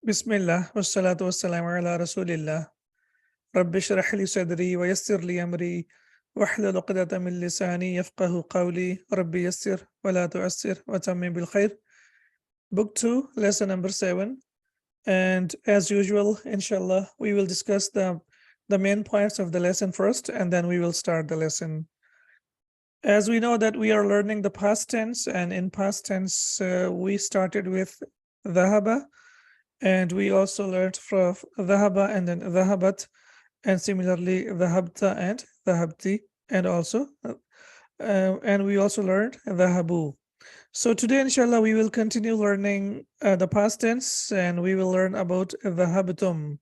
Bismillah, wassalatu wassalamu ala rasulillah. Rabbi shrah li sadri wa yassir li amri wahlul uqdatan min lisani yafqahu qawli. Rabbi yassir wa la tu'assir wa tammim bil khair. Book 2, lesson number 7. And as usual, inshallah, we will discuss the main points of the lesson first, and then we will start the lesson. As we know that we are learning the past tense, and in past tense, we started with dhahaba, and we also learned from dhahaba and then dhahabat, and similarly dhahabta and dhahabti, and also and we also learned dhahabu. So today, inshallah, we will continue learning the past tense, and we will learn about dhahabtum.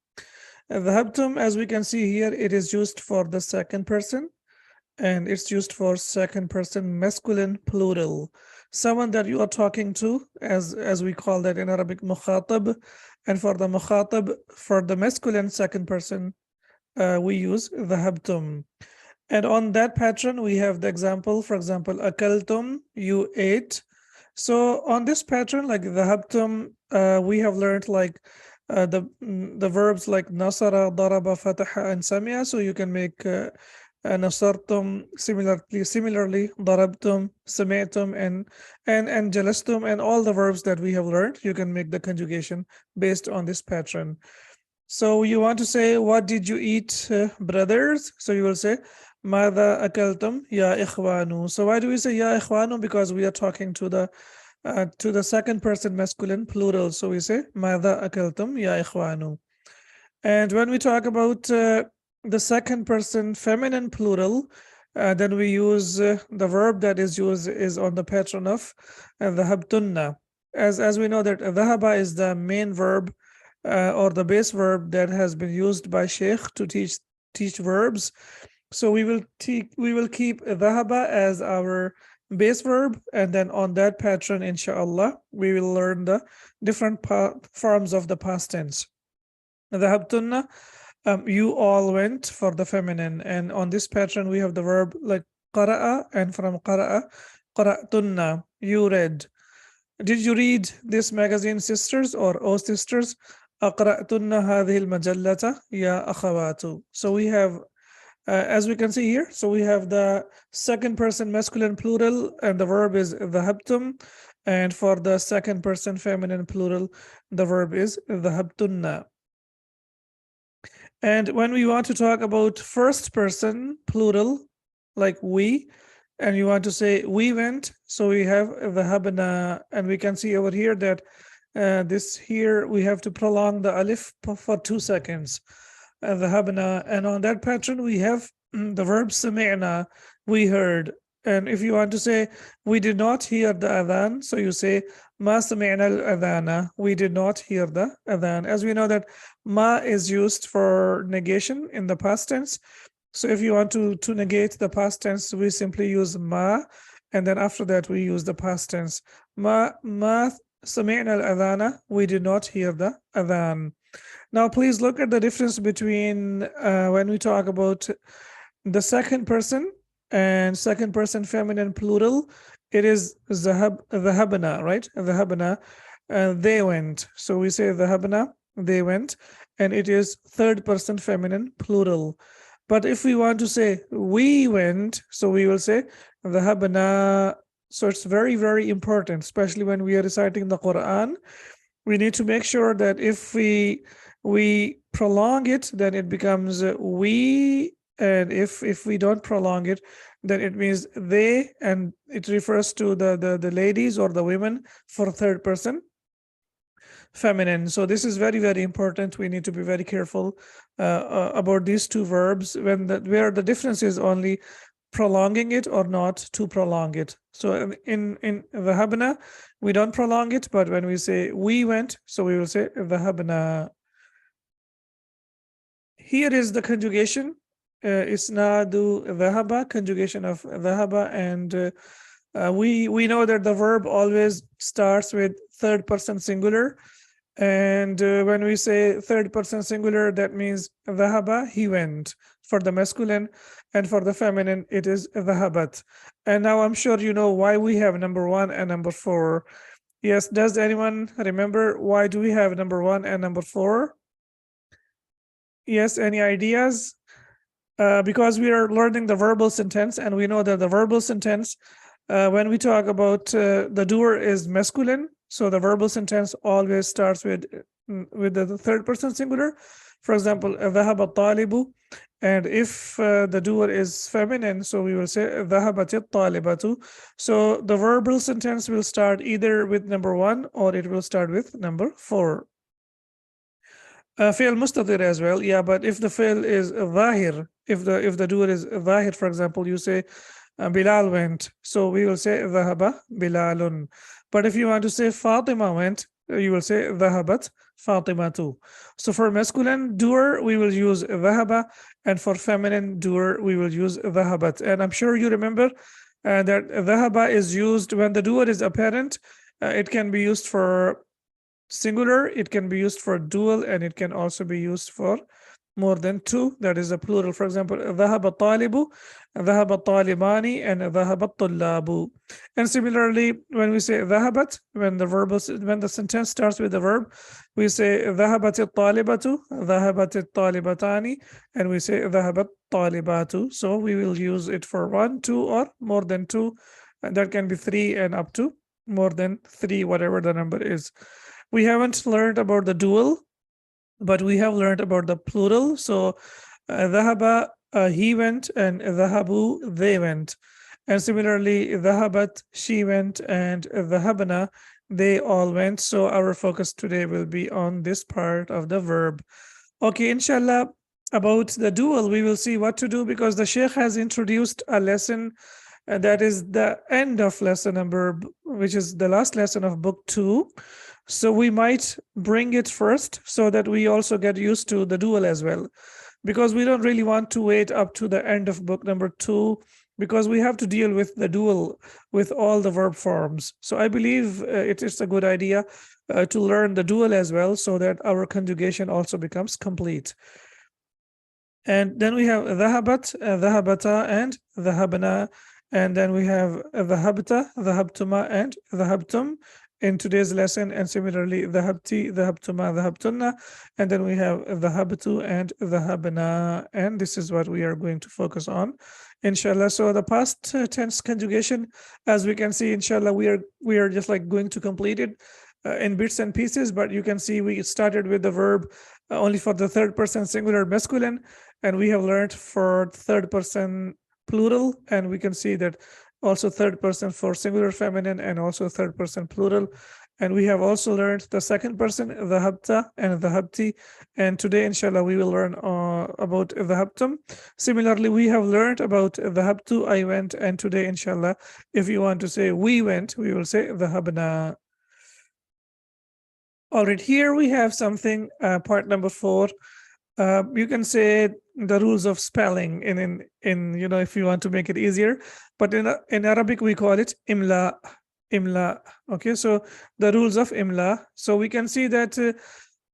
Dhahabtum, as we can see here, it is used for the second person, and it's used for second person masculine plural, someone that you are talking to, as we call that in Arabic mukhatab. And for the mukhatab, for the masculine second person, we use dhahabtum. And on that pattern, we have the example, for example, akaltum, you ate. So on this pattern, like dhahabtum, we have learned like the verbs like nasara, daraba, fataha, and samia. So you can make nasartum, similarly darabtum, sami'tum, and jalastum, and all the verbs that we have learned, you can make the conjugation based on this pattern. So you want to say, what did you eat, brothers? So you will say, Mada akaltum ya ikhwanu. So why do we say ya ikhwanu? Because we are talking to the second person masculine plural. So we say Mada akaltum ya ikhwanu. And when we talk about the second person feminine plural, then we use the verb that is used is on the pattern of dhahabtunna. As we know that dhahaba is the main verb or the base verb that has been used by Sheikh to teach verbs. So we will keep dhahaba as our base verb, and then on that pattern, inshallah, we will learn the different forms of the past tense. Dhahabtunna, you all went for the feminine, and on this pattern we have the verb like qara'a, and from qara'a, qara'tunna, you read. Did you read this magazine, sisters, or oh sisters? Aqra'tunna hadhihi al-majallata ya akhawatu. So we have as we can see here, so we have the second person masculine plural, and the verb is dhahabtum, and for the second person feminine plural, the verb is dhahabtunna. And when we want to talk about first person plural, like we, and you want to say we went, so we have dhahabna, and we can see over here that this here we have to prolong the alif for 2 seconds. Dhahabna, and on that pattern we have the verb sami'na, we heard. And if you want to say we did not hear the adhan, so you say ma sami'na al-adhana, we did not hear the adhan. As we know that ma is used for negation in the past tense. So if you want to negate the past tense, we simply use ma, and then after that we use the past tense. Ma sami'na al-adhana, we did not hear the adhan. Now, please look at the difference between when we talk about the second person and second person feminine plural. It is dhahabna, right? Dhahabna, they went. So we say dhahabna, they went, and it is third person feminine plural. But if we want to say we went, so we will say dhahabna. So it's very, very important, especially when we are reciting the Quran. We need to make sure that if we prolong it, then it becomes we, and if we don't prolong it, then it means they, and it refers to the ladies or the women for third person feminine. So this is very, very important. We need to be very careful about these two verbs where the difference is only prolonging it or not to prolong it. So in dhahabna, we don't prolong it, but when we say we went, so we will say dhahabna. Here is the conjugation, isnadu dhahaba, conjugation of dhahaba, and we know that the verb always starts with third person singular. And when we say third person singular, that means dhahaba, he went, for the masculine, and for the feminine, it is dhahabat. And now I'm sure you know why we have number 1 and number 4. Yes, does anyone remember why do we have number 1 and number 4? Yes, any ideas? Because we are learning the verbal sentence, and we know that the verbal sentence, when we talk about the doer is masculine, so the verbal sentence always starts with the third person singular. For example, ذهب الطالب, and if the doer is feminine, so we will say ذهبت الطالبة. So the verbal sentence will start either with number 1 or it will start with number 4. Fi'l mustatir as well, yeah, but if the fi'l is zahir, if the doer is zahir, for example, you say Bilal went, so we will say ذهب Bilalun. But if you want to say Fatima went, you will say ذهبت Fatimatu. So for masculine doer, we will use ذهب, and for feminine doer, we will use ذهبت. And I'm sure you remember that ذهب is used when the doer is apparent. It can be used for singular, it can be used for dual, and it can also be used for more than 2, that is a plural. For example, ذهب الطالب, ذهب الطالبان, and ذهب الطلاب. And similarly, when we say ذهبت, when the sentence starts with the verb, we say ذهبت الطالبة, ذهبت الطالبتان, and we say ذهبت الطالبات. So we will use it for 1, 2, or more than 2, and that can be 3 and up to more than 3, whatever the number is. We haven't learned about the dual, but we have learned about the plural. So ذهب, he went, and ذهبوا, they went. And similarly, ذهبت, she went, and ذهبنا, they all went. So our focus today will be on this part of the verb. Okay, inshallah, about the dual, we will see what to do, because the Sheikh has introduced a lesson, and that is the end of lesson number, which is the last lesson of book 2. So we might bring it first so that we also get used to the dual as well, because we don't really want to wait up to the end of book number 2, because we have to deal with the dual with all the verb forms. So I believe it is a good idea to learn the dual as well, so that our conjugation also becomes complete. And then we have ذهبت, ذهبتا, and ذهبنا. And then we have ذهبت, ذهبتما, and ذهبتم in today's lesson. And similarly, ذهبتي, ذهبتما, ذهبتن. And then we have ذهبت and ذهبنا. And this is what we are going to focus on, inshallah. So the past tense conjugation, as we can see, inshallah, we are just like going to complete it in bits and pieces. But you can see we started with the verb only for the third person singular masculine, and we have learned for third person plural, and we can see that also third person for singular feminine, and also third person plural. And we have also learned the second person, ذهبت and ذهبتي, and today inshallah we will learn about ذهبتم. Similarly, we have learned about ذهبت, I went, and today inshallah, if you want to say we went, we will say ذهبنا. All right, here we have something, part number 4. You can say the rules of spelling in if you want to make it easier, but in Arabic we call it imla. Okay, so the rules of imla. So we can see that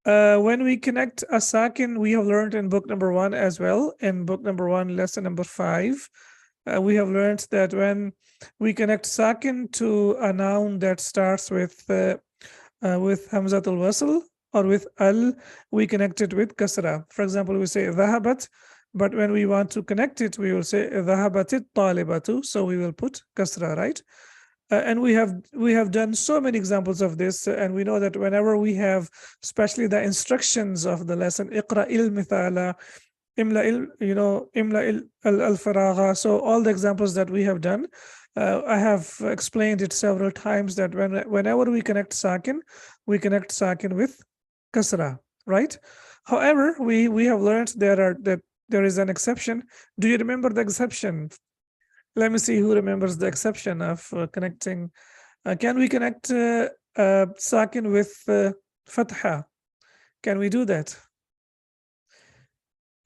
when we connect a sakin, we have learned in book number 1 as well. In book number 1, lesson number 5, we have learned that when we connect sakin to a noun that starts with hamzatul wasl or with al, we connect it with kasra. For example, we say dhahabat, but when we want to connect it, we will say dhahabatit talibatu. So we will put kasra, right? And we have done so many examples of this, and we know that whenever we have, especially the instructions of the lesson, iqra il mithala, imla al faragha. So all the examples that we have done, I have explained it several times that whenever we connect sakin with kasra, right? However, we have learned that there is an exception. Do you remember the exception? Let me see who remembers the exception of connecting. Can we connect sakin with fatha? Can we do that?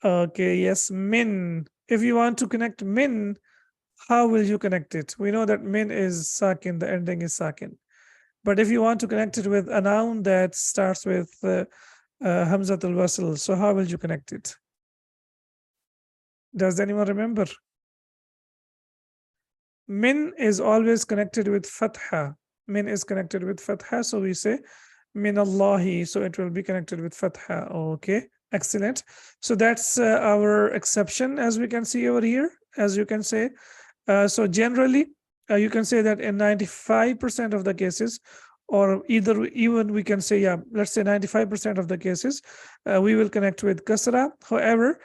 Okay, yes, min. If you want to connect min, how will you connect it? We know that min is sakin, the ending is sakin. But if you want to connect it with a noun that starts with hamzat al-wasl, so how will you connect it? Does anyone remember? Min is always connected with fatha. Min is connected with fatha, so we say min Allahi, so it will be connected with fatha. Okay, excellent. So that's our exception, as we can see over here, as you can say. So generally, you can say that in 95% of the cases, or even we can say, yeah, let's say 95% of the cases, we will connect with kasra. However,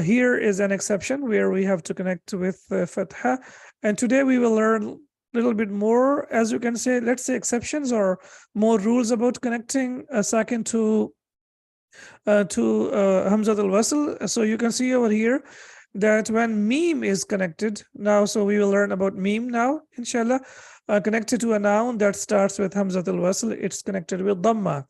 here is an exception where we have to connect with fatha. And today we will learn a little bit more, as you can say, let's say exceptions or more rules about connecting a sakin to Hamzat al-Wasl. So you can see over here that when meme is connected now, so we will learn about meme now, inshallah, connected to a noun that starts with Hamzat al-Wasl, it's connected with Dhamma.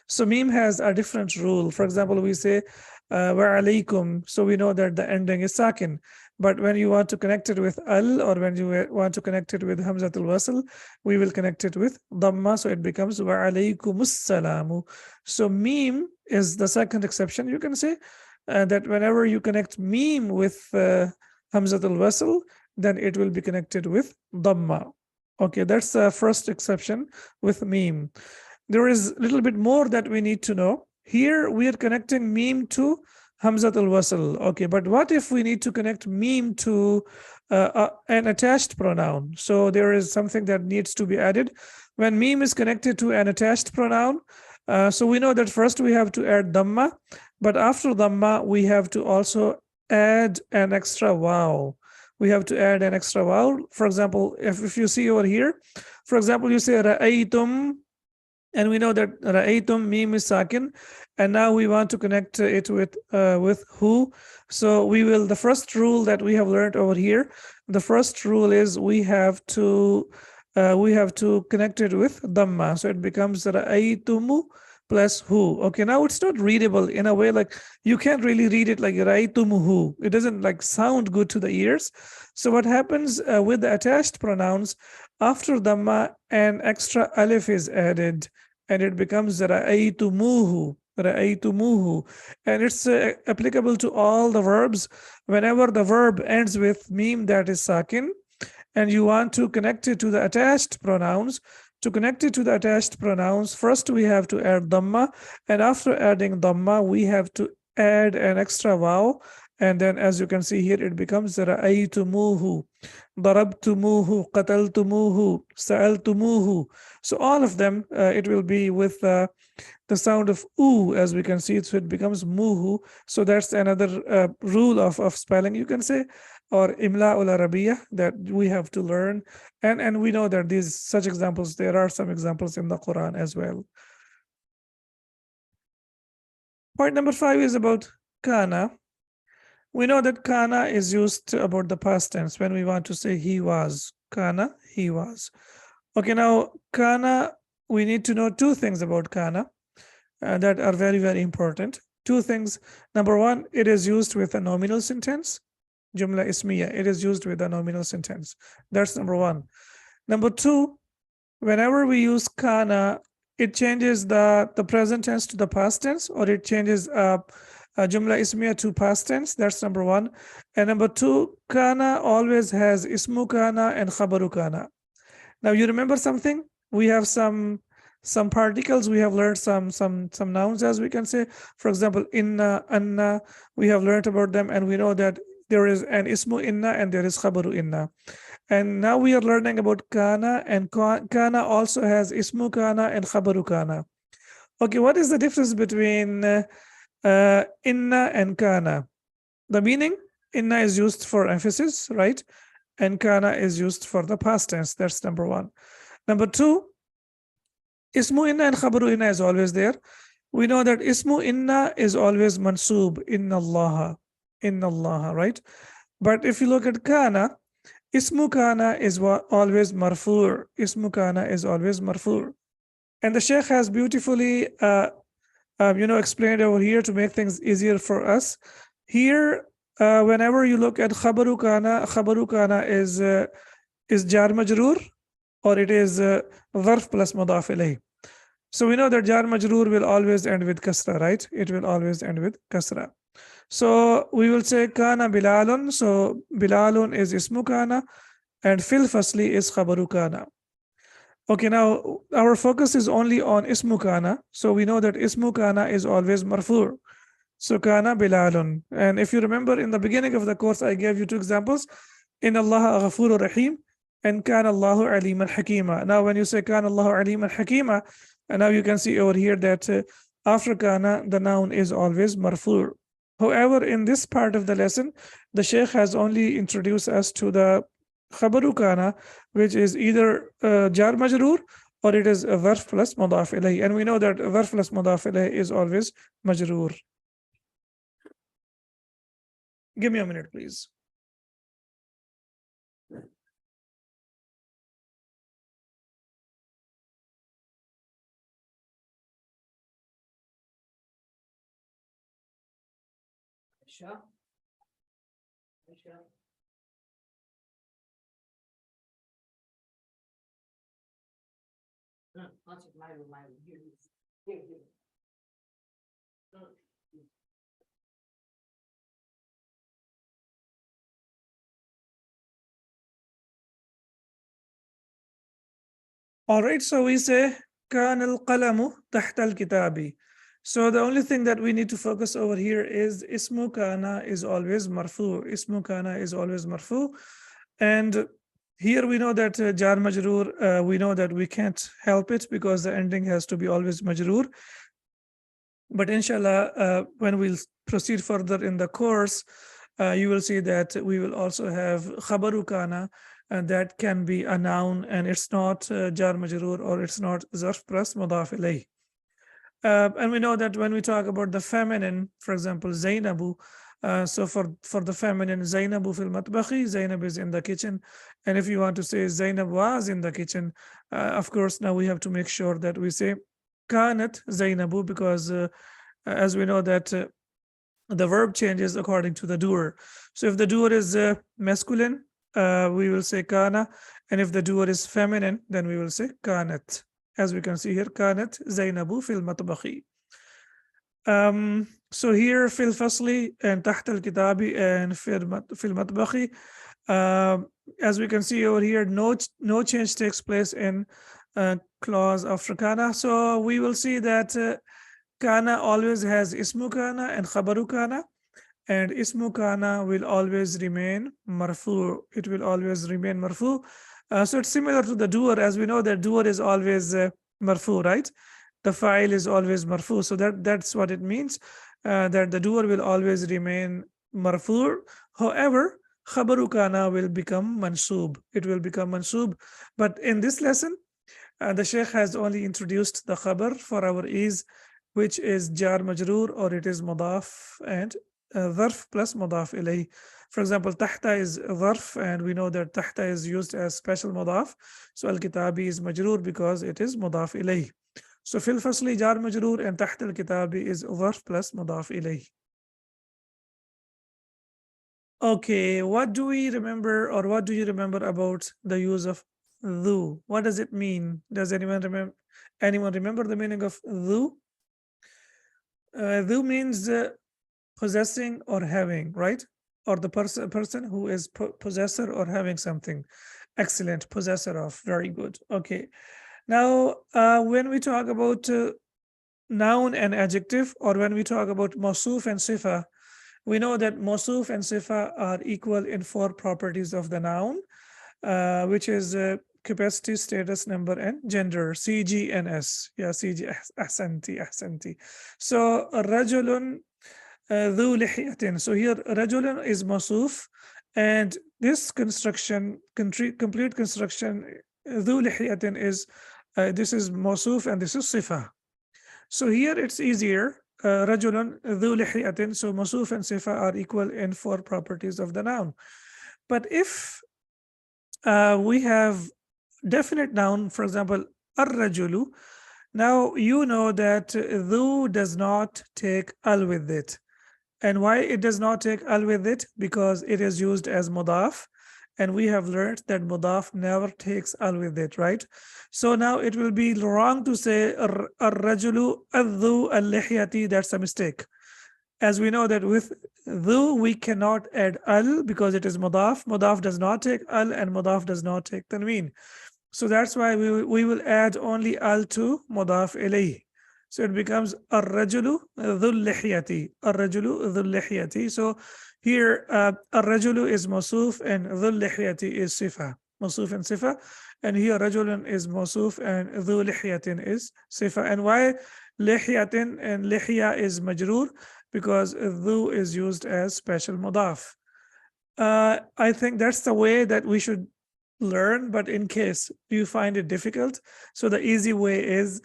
So meme has a different rule. For example, we say wa alaykum, so we know that the ending is sakin. But when you want to connect it with al, or when you want to connect it with Hamzat al-Wasl, we will connect it with Dhamma, so it becomes wa alaykumus salamu. So meme is the second exception, you can say, that whenever you connect meme with Hamzat al-Wasl, then it will be connected with Dhamma. Okay, that's the first exception with meme. There is a little bit more that we need to know. Here we are connecting meme to Hamzat al-Wasl. Okay, but what if we need to connect meme to an attached pronoun? So there is something that needs to be added. When meme is connected to an attached pronoun, so we know that first we have to add Dhamma, but after Dhamma, we have to also add an extra vowel. We have to add an extra vowel. For example, if you see over here, for example, you say Ra'aytum, and we know that Ra'aytum meme is sakin, and now we want to connect it with who. So we will, the first rule that we have learned over here, the first rule is we have to connect it with Dhamma. So it becomes Ra'aytumu plus who. Okay, now it's not readable in a way, like you can't really read it like Ra'aytumuhu. It doesn't like sound good to the ears. So what happens with the attached pronouns, after Dhamma, an extra alif is added, and it becomes Ra'aytumuhu. Ra'aytumuhu. And it's applicable to all the verbs. Whenever the verb ends with meme that is sakin, and you want to connect it to the attached pronouns, to connect it to the attached pronouns, first we have to add Dhamma, and after adding Dhamma, we have to add an extra vowel, and then as you can see here, it becomes Ra'aytumuhu, Darabtumuhu, Qataltumuhu, Sa'altumuhu. So all of them, it will be with the sound of oo, as we can see, so it becomes muhu. So that's another rule of spelling, you can say, or imla ul arabiya, that we have to learn. And we know that these such examples, there are some examples in the Quran as well. Point number 5 is about Kana. We know that Kana is used about the past tense when we want to say he was. Kana, he was. Okay, now Kana, we need to know two things about Kana that are very, very important. Two things. Number one, it is used with a nominal sentence. Jumla ismiya, it is used with a nominal sentence. That's number one. Number two, whenever we use Kana, it changes the present tense to the past tense, or it changes Jumla ismiya to past tense. That's number one. And number two, Kana always has ismu Kana and khabaru Kana. Now you remember something? We have some particles. We have learned some nouns, as we can say. For example, inna, anna. We have learned about them, and we know that there is an ismu inna and there is khabaru inna. And now we are learning about Kana, and Kana also has ismu Kana and khabaru Kana. Okay, what is the difference between inna and Kana? The meaning, inna is used for emphasis, right? And Kana is used for the past tense. That's number one. Number two, ismu inna and khabaru inna is always there. We know that ismu inna is always mansub, inna Allah, right? But if you look at Kana, ismu Kana is always marfu'. Ismu Kana is always marfu'. And the Sheikh has beautifully explained over here to make things easier for us. Here, whenever you look at khabaru Kana is jar majroor, or it is zarf plus mudaf ilayh. So we know that jar majroor will always end with kasra, right? It will always end with kasra. So we will say Kana Bilalun. So Bilalun is ismu Kana, and fil fasli is khabaru Kana. Okay, now our focus is only on ismu kana. So we know that ismu kana is always marfu. So kana bilalun. And if you remember in the beginning of the course, I gave you two examples. In Allah ghafurur rahim and kana Allahu aliman hakima. Now when you say kana Allahu aliman hakima, and now you can see over here that after kana, the noun is always marfu. However, in this part of the lesson, the Sheikh has only introduced us to the khabaru kana, which is either jar majroor or it is a verb plus mudaf ilayhi. And we know that verb plus mudaf ilayhi is always majroor. Give me a minute, please. Sure. Sure. I'll take my room. Here. All right, so we say كان القلم تحت الكتاب. So the only thing that we need to focus over here is ismu kana is always marfu. Ismu kana is always marfu. And here we know that jar majroor, we know that we can't help it because the ending has to be always majroor. But inshallah, when we'll proceed further in the course, you will see that we will also have khabaru kana, and that can be a noun, and it's not jar majroor or it's not zarf plus mudaf ilayh. And we know that when we talk about the feminine, for example, Zainabu, so for the feminine, Zainabu fil matbakhi, Zainab is in the kitchen. And if you want to say Zainab was in the kitchen, of course, now we have to make sure that we say kanat Zainabu, because as we know that the verb changes according to the doer. So if the doer is masculine, we will say kana, and if the doer is feminine, then we will say kanat. As we can see here, kanat Zainabu fil matbakhi. So here fil fasli and tahta al kitabi and fil matbakhi. As we can see over here, no change takes place in clause after kana. So we will see that kana always has ismu kana and khabaru kana, and ismu kana will always remain marfu. It will always remain marfu. So it's similar to the doer, as we know that doer is always marfu, right? The file is always marfu. So that's what it means, that the doer will always remain marfu. However, khabaru kana will become mansub. It will become mansub. But in this lesson, the Sheikh has only introduced the khabar for our ease, which is jar majroor or it is mudaf and dharf plus mudaf ilayh. For example, tahta is dharf, and we know that tahta is used as special mudaf. So al-kitabi is majroor because it is mudaf ilayh. So fil fasli jar majroor and tahta al-kitabi is dharf plus mudaf ilayh. Okay, what do we remember, or what do you remember about the use of dhu? What does it mean? Does anyone remember the meaning of dhu? Dhu means possessing or having, right? Or the person who is possessor or having something. Excellent, possessor of, very good. Okay, now when we talk about noun and adjective, or when we talk about mawsuf and sifa, we know that mawsuf and sifa are equal in 4 properties of the noun, which is capacity, status, number, and gender, CG and S. Yeah, CG, ahsanti. So rajulun dhu lihiyatin. So here rajulun is mawsuf, and this construction, complete construction, dhu lihiyatin is, this is mawsuf and this is sifa. So here it's easier. Rajulun dhu lihiyatin. So mawsuf and sifa are equal in 4 properties of the noun. But if we have definite noun, for example, ar-rajulu, now you know that dhu does not take al with it. And why it does not take al with it? Because it is used as mudaf, and we have learned that mudaf never takes al with it, right? So now it will be wrong to say ar-rajulu adhu al-lihyati. That's a mistake. As we know that with dhu we cannot add al because it is mudaf. Mudaf does not take al and mudaf does not take tanween. So that's why we will add only al to mudaf ilayh. So it becomes ar-rajulu dhul lihyati. Ar-rajulu dhul lihyati. So here ar-rajulu is masuf and dhul lihyati is sifa. Masuf and sifa. And here rajulun is masuf and dhul lihyatin is sifa. And why lihyatin and lihya is majroor? Because dhu is used as special mudaf. I think that's the way that we should learn, but in case you find it difficult, so the easy way is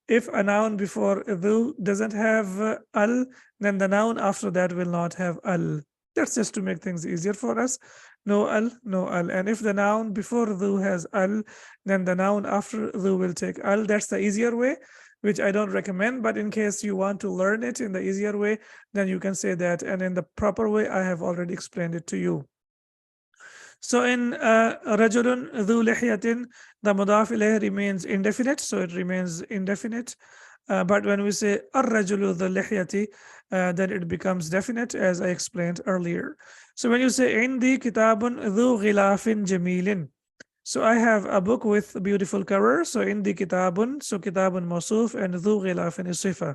if a noun before dhu doesn't have al, then the noun after that will not have al. That's just to make things easier for us. No al, no al. And if the noun before dhu has al, then the noun after dhu will take al. That's the easier way, which I don't recommend, but in case you want to learn it in the easier way, then you can say that. And in the proper way, I have already explained it to you. So in rajulun dhu lihyatin, the mudaf ilayh remains indefinite, so it remains indefinite. But when we say ar-rajulu dhu lihyati, then it becomes definite, as I explained earlier. So when you say indi kitabun dhu ghilafin jamilin, so I have a book with a beautiful cover. So indi kitabun, so kitabun mawsuf and dhu ghilafin is sifa.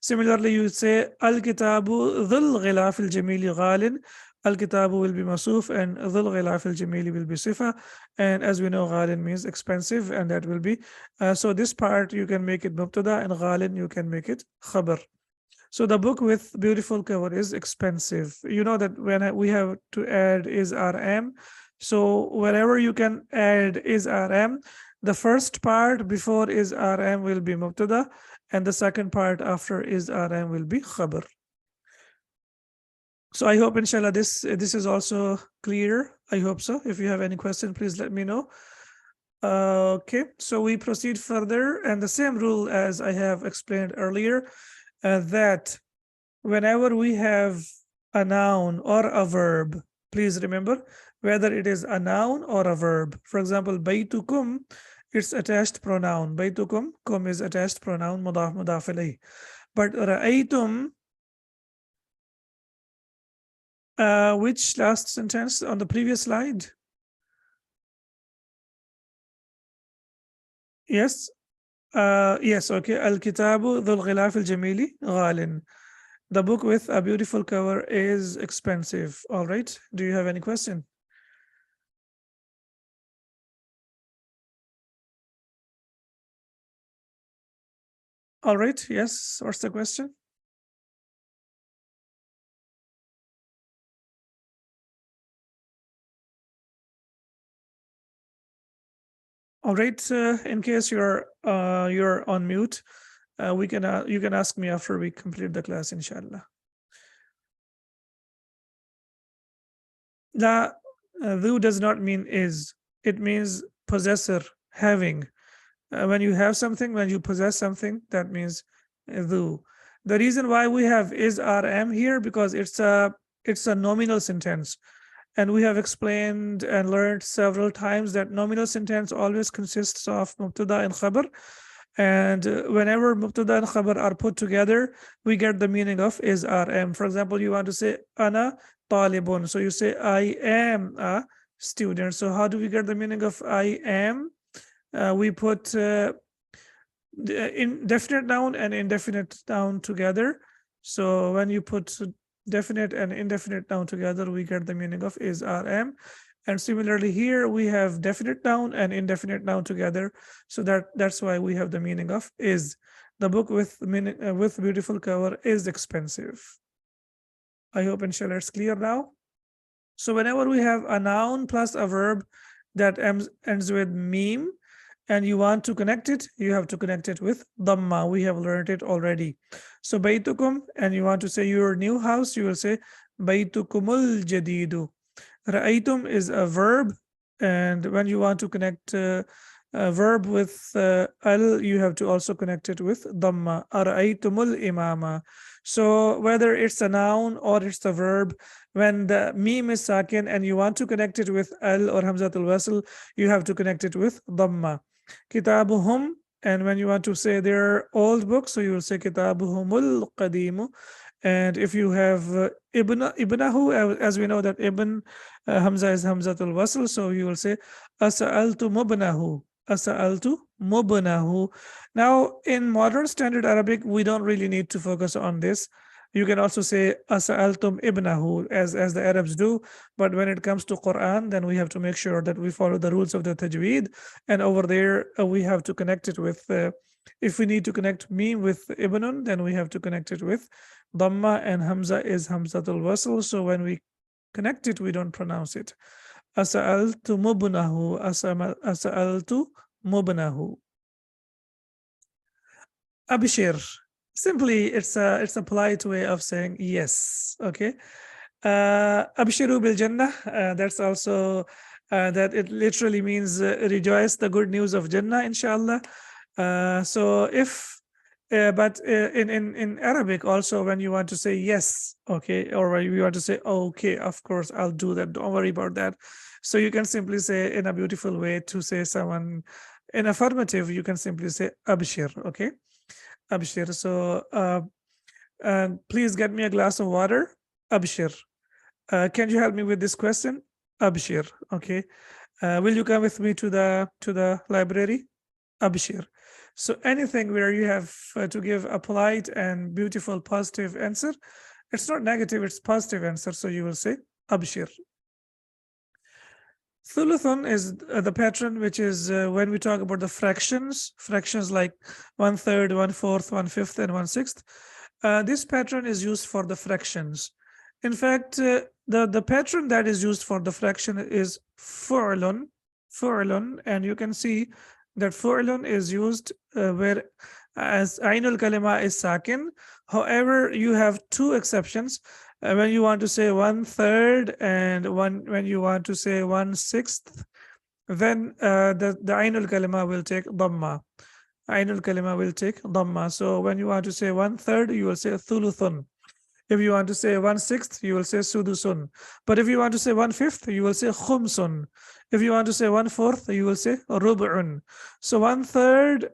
Similarly, you say al-kitabu dhul ghilafil jamili ghalin. Al-kitabu will be masuf and dhul ghilafil jamili will be sifa. And as we know, ghalin means expensive, and that will be. So this part you can make it mubtada, and ghalin you can make it khabar. So the book with beautiful cover is expensive. You know that when we have to add is rm. So wherever you can add is rm, the first part before is rm will be mubtada, and the second part after is rm will be khabar. So I hope inshallah this is also clear. I hope so. If you have any question, please let me know. Okay, so we proceed further, and the same rule as I have explained earlier, that whenever we have a noun or a verb, please remember whether it is a noun or a verb. For example, baytukum, it's attached pronoun. Baytukum, kum is attached pronoun, mudaf mudaf ilayh. But ra'aytum, which last sentence on the previous slide? Yes. Yes, okay. Al-kitabu dhul ghilaf al-jamili ghalin. The book with a beautiful cover is expensive. All right. Do you have any question? All right. Yes. What's the question? All right. In case you're on mute, you can ask me after we complete the class, inshallah. La dhu does not mean is. It means possessor, having. When you have something, when you possess something, that means dhu. The reason why we have is rm here because it's a nominal sentence. And we have explained and learned several times that nominal sentence always consists of mubtada and khabar. And whenever mubtada and khabar are put together, we get the meaning of is rm. For example, you want to say ana talibun. So you say I am a student. So how do we get the meaning of I am? We put the indefinite noun and indefinite noun together. So when you put definite and indefinite noun together, we get the meaning of is rm. And similarly here we have definite noun and indefinite noun together, so that's why we have the meaning of is. The book with beautiful cover is expensive. I hope inshallah it's clear now. So whenever we have a noun plus a verb that ends with meme, and you want to connect it, you have to connect it with dhamma. We have learned it already. So baytukum, and you want to say your new house, you will say baytukumul jadidu. Ra'aytum is a verb, and when you want to connect a verb with al, you have to also connect it with dhamma. Ara'aytumul imama. So whether it's a noun or it's a verb, when the meme is sakin and you want to connect it with al or hamzatul wasl, you have to connect it with dhamma. Kitabuhum, and when you want to say their old book, so you will say kitabuhumul qadimu. And if you have ibnahu, as we know that ibn hamza is hamzatul wasl, so you will say as'altu mubnahu. Asa'altu mubnahu. Now, in modern standard Arabic, we don't really need to focus on this. You can also say asa'altum ibnahu, as the Arabs do. But when it comes to Quran, then we have to make sure that we follow the rules of the tajweed. And over there, we have to connect it with, if we need to connect mim with ibnun, then we have to connect it with dhamma, and hamza is hamzatul wasl. So when we connect it, we don't pronounce it. Asa'altu mubnahu, asa'altu mubnahu. Abshir. Simply, it's a polite way of saying yes. Okay. Abshiru bil Jannah. That's also that it literally means rejoice the good news of Jannah, inshallah. So if but in Arabic also, when you want to say yes, okay, or when you want to say okay, of course I'll do that, don't worry about that. So you can simply say in a beautiful way to say someone in affirmative, you can simply say abshir. Okay, abshir. So please get me a glass of water. Abshir. Can you help me with this question? Abshir. Okay. Will you come with me to the library? Abshir. So anything where you have to give a polite and beautiful positive answer, it's not negative, it's positive answer. So you will say Abshir. Thuluthun is the pattern, which is when we talk about the fractions like 1/3, 1/4, 1/5, and 1/6. This pattern is used for the fractions. In fact, the pattern that is used for the fraction is fu'lun, and you can see that fu'lun is used where as ainul kalima is sakin. However, you have two exceptions. When you want to say 1/3 and when you want to say 1/6, then the ainul kalima will take dhamma. Ainul kalima will take dhamma. So when you want to say 1/3, you will say thuluthun. If you want to say 1/6, you will say sudusun. But if you want to say 1/5, you will say khumsun. If you want to say 1/4, you will say rub'un. So 1/3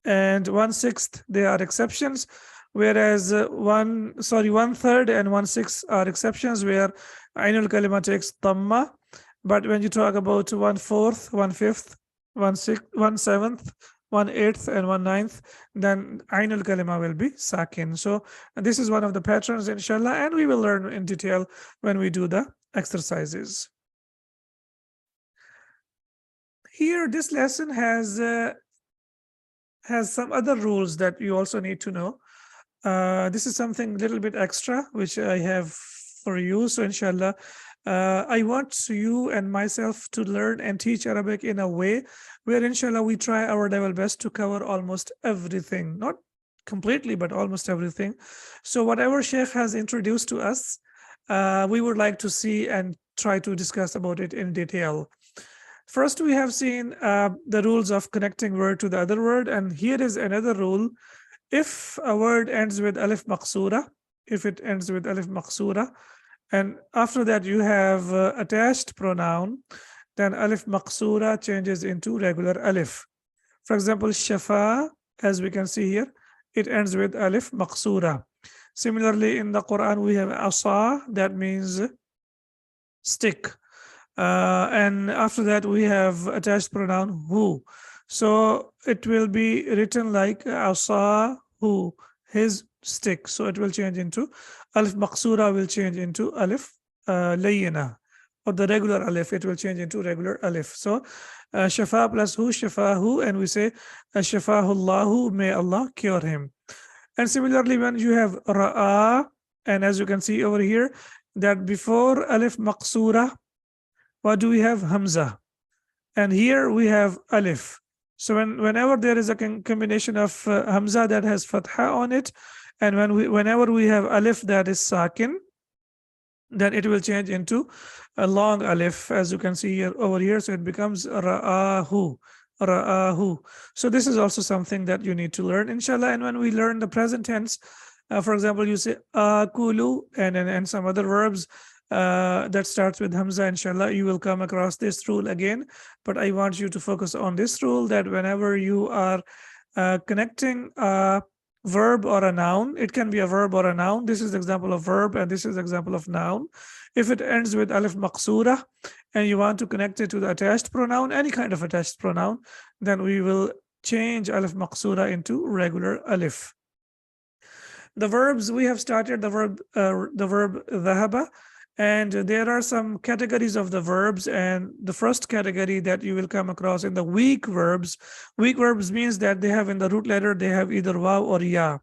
and 1/6, they are exceptions, whereas 1/3 and 1/6 are exceptions where ainul kalima takes dhamma. But when you talk about 1/4, 1/5, 1/7, 1/8, and 1/9, then ainul kalima will be sakin. So this is one of the patterns, inshallah, and we will learn in detail when we do the exercises. Here, this lesson has some other rules that you also need to know. This is something a little bit extra, which I have for you. So inshallah, I want you and myself to learn and teach Arabic in a way where inshallah we try our level best to cover almost everything, not completely, but almost everything. So whatever Sheikh has introduced to us, we would like to see and try to discuss about it in detail. First, we have seen the rules of connecting word to the other word, and here is another rule. If a word ends with alif maqsura, and after that you have attached pronoun, then alif maqsura changes into regular alif. For example, shafa, as we can see here, it ends with alif maqsura. Similarly, in the Quran, we have asa, that means stick. And after that, we have attached pronoun hu. So it will be written like asa hu, his stick. So it will change into alif maqsura, will change into alif layina, or the regular alif, it will change into regular alif. So shafa plus hu, shafahu, and we say shafahullahu, may Allah cure him. And similarly, when you have ra'a, and as you can see over here, that before alif maqsura, what do we have? Hamza. And here we have alif. So whenever there is a combination of hamza that has fatha on it, and whenever we have alif that is sakin, then it will change into a long alif, as you can see here over here. So it becomes ra'ahu. So this is also something that you need to learn, inshallah. And when we learn the present tense, for example, you say akulu and some other verbs that starts with hamza, inshallah, you will come across this rule again. But I want you to focus on this rule, that whenever you are connecting verb or a noun. It can be a verb or a noun. This is the example of verb and this is the example of noun. If it ends with alif maqsura and you want to connect it to the attached pronoun, any kind of attached pronoun, then we will change alif maqsura into regular alif. The verbs, we have started the verb dhahaba, and there are some categories of the verbs, and the first category that you will come across in the weak verbs means that they have in the root letter, they have either waw or ya.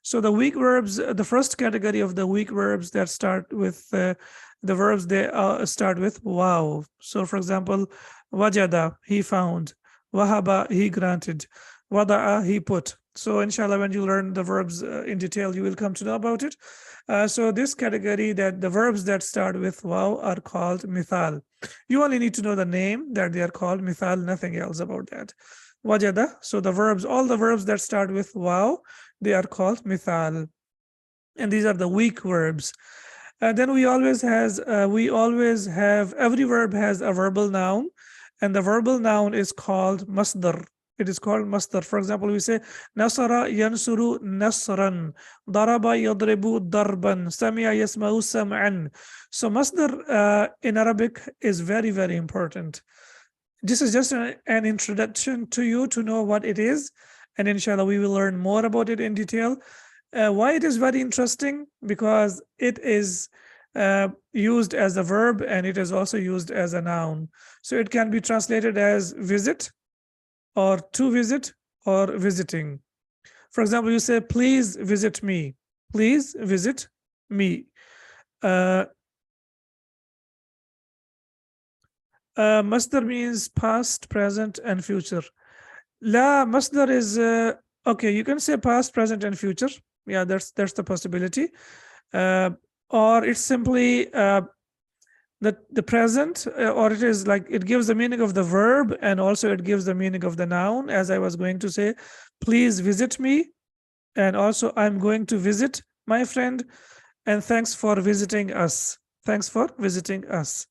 So the weak verbs, the first category of the weak verbs that start with the verbs, they start with waw. So for example, wajada, he found; wahaba, he granted; wada'a, he put. So inshallah, when you learn the verbs in detail, you will come to know about it. So this category, that the verbs that start with waw are called mithal. You only need to know the name that they are called mithal, nothing else about that. Wajada, so the verbs, all the verbs that start with waw, they are called mithal. And these are the weak verbs. Then we always have every verb has a verbal noun, and the verbal noun is called masdar. It is called masdar. For example, we say nasara yansuru nasran, daraba yadribu darban, sami'a yasma'u sam'an. So masdar in Arabic is very, very important. This is just an introduction to you to know what it is, and inshallah we will learn more about it in detail. Why it is very interesting? Because it is used as a verb and it is also used as a noun. So it can be translated as visit or to visit or visiting. For example, you say, please visit me. Please visit me. Masdar means past, present, and future. La masdar is okay. You can say past, present, and future. Yeah, that's the possibility. Or it's simply the present, or it is like it gives the meaning of the verb and also it gives the meaning of the noun. As I was going to say, please visit me, and also I'm going to visit my friend, and thanks for visiting us. Thanks for visiting us.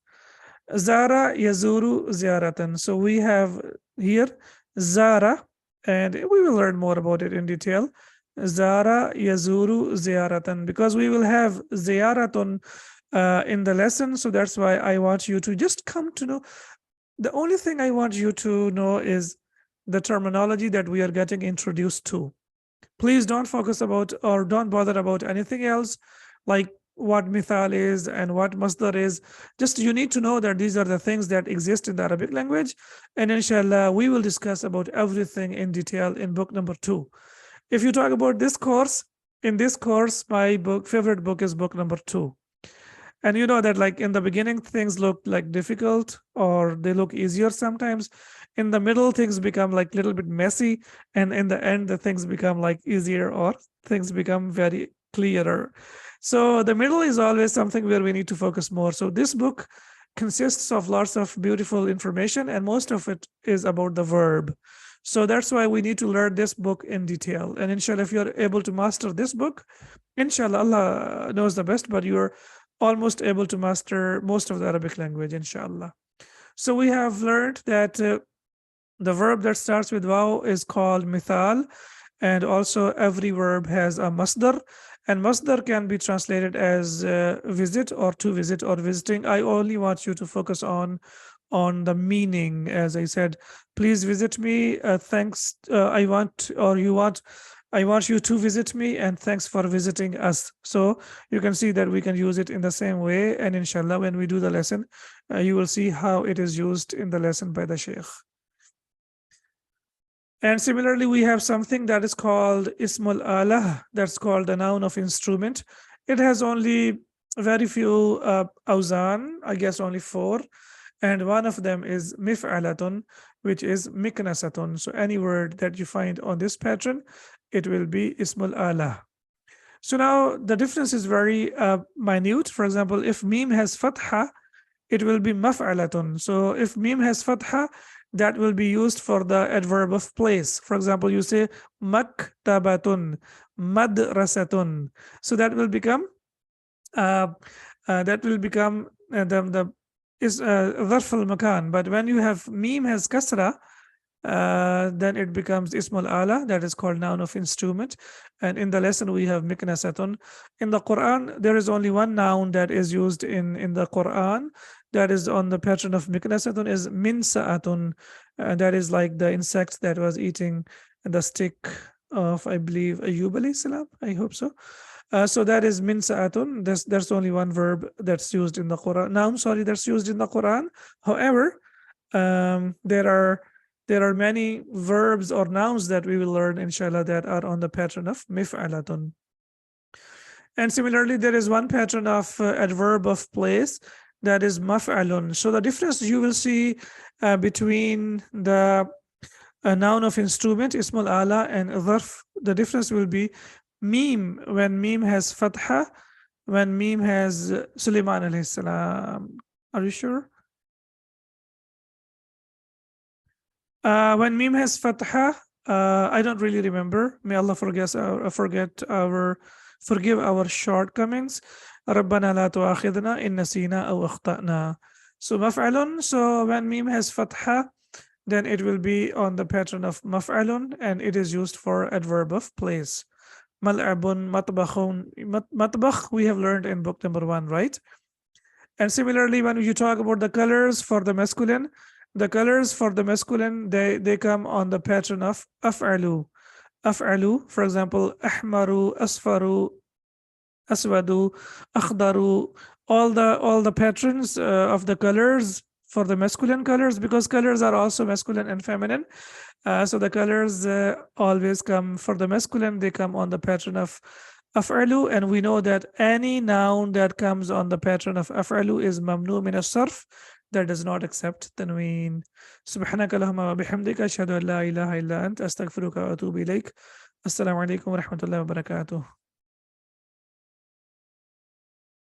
Zara yazuru ziyaratan. So we have here Zara, and we will learn more about it in detail. Zara yazuru ziyaratan, because we will have ziyaratun in the lesson. So that's why I want you to just come to know. The only thing I want you to know is the terminology that we are getting introduced to. Please don't focus about or don't bother about anything else, like what mithal is and what masdar is. Just you need to know that these are the things that exist in the Arabic language, and inshallah we will discuss about everything in detail in book number 2. If you talk about this course, in this course my favorite book is book number 2. And you know that like in the beginning things look like difficult or they look easier sometimes. In the middle things become like a little bit messy, and in the end the things become like easier or things become very clearer. So the middle is always something where we need to focus more. So this book consists of lots of beautiful information, and most of it is about the verb. So that's why we need to learn this book in detail. And inshallah, if you're able to master this book, inshallah, Allah knows the best, but you're almost able to master most of the Arabic language, inshallah. So we have learned that the verb that starts with waw is called mithal, and also every verb has a masdar, and masdar can be translated as visit or to visit or visiting. I only want you to focus on the meaning. As I said, please visit me, thanks, I want you to visit me, and thanks for visiting us. So you can see that we can use it in the same way, and inshallah when we do the lesson you will see how it is used in the lesson by the Sheikh. And similarly, we have something that is called ismul alah, that's called the noun of instrument. It has only very few awzan, I guess only 4, and one of them is mif'alatun, which is miknasatun. So any word that you find on this pattern, it will be ismul alah. So now the difference is very minute. For example, if mim has fatha, it will be maf'alatun. So if mim has fatha, that will be used for the adverb of place. For example, you say maktabatun, madrasatun. So that will become the is dharf al makan. But when you have mim has kasra, then it becomes ismul ala, that is called noun of instrument. And in the lesson we have miknasatun. In the Quran, there is only one noun that is used in the Quran that is on the pattern of miknasatun is minsaatun. That is like the insect that was eating the stick of, I believe, Ayyub alayhi salam. I hope so. So that is min sa'atun. There's only one verb that's used in the Quran. Noun, sorry, that's used in the Quran. However, there are many verbs or nouns that we will learn, inshallah, that are on the pattern of mif'alatun. And similarly, there is one pattern of adverb of place that is maf'alun. So the difference you will see between the noun of instrument, ismul ala, and dharf, the difference will be meme, when meme has fatha, when meme has Sulaiman alayhi salam. Are you sure? When meme has fatha, I don't really remember. May Allah forgive our shortcomings. ربنا لا تؤاخذنا إن نسينا أو أخطأنا. So maf'alun. So when meme has fatha, then it will be on the pattern of maf'alun, and it is used for adverb of place. Mal'abun, matbakhun. Matbakh we have learned in book number 1, right? And similarly, when you talk about the colors for the masculine, the colors for the masculine, they come on the pattern of af'alu. Af'alu, for example, ahmaru, asfaru, aswadu, akhdaru, all the patterns of the colors for the masculine colors, because colors are also masculine and feminine. So the colors always come for the masculine, they come on the pattern of af'alu, and we know that any noun that comes on the pattern of af'alu is mamnu min as-sarf, that does not accept tanween. Subhanaka Allahumma wa bihamdika ashhadu an la ilaha illa anta astaghfiruka wa atubu ilaik. Assalamu alaikum wa rahmatullahi wa barakatuh.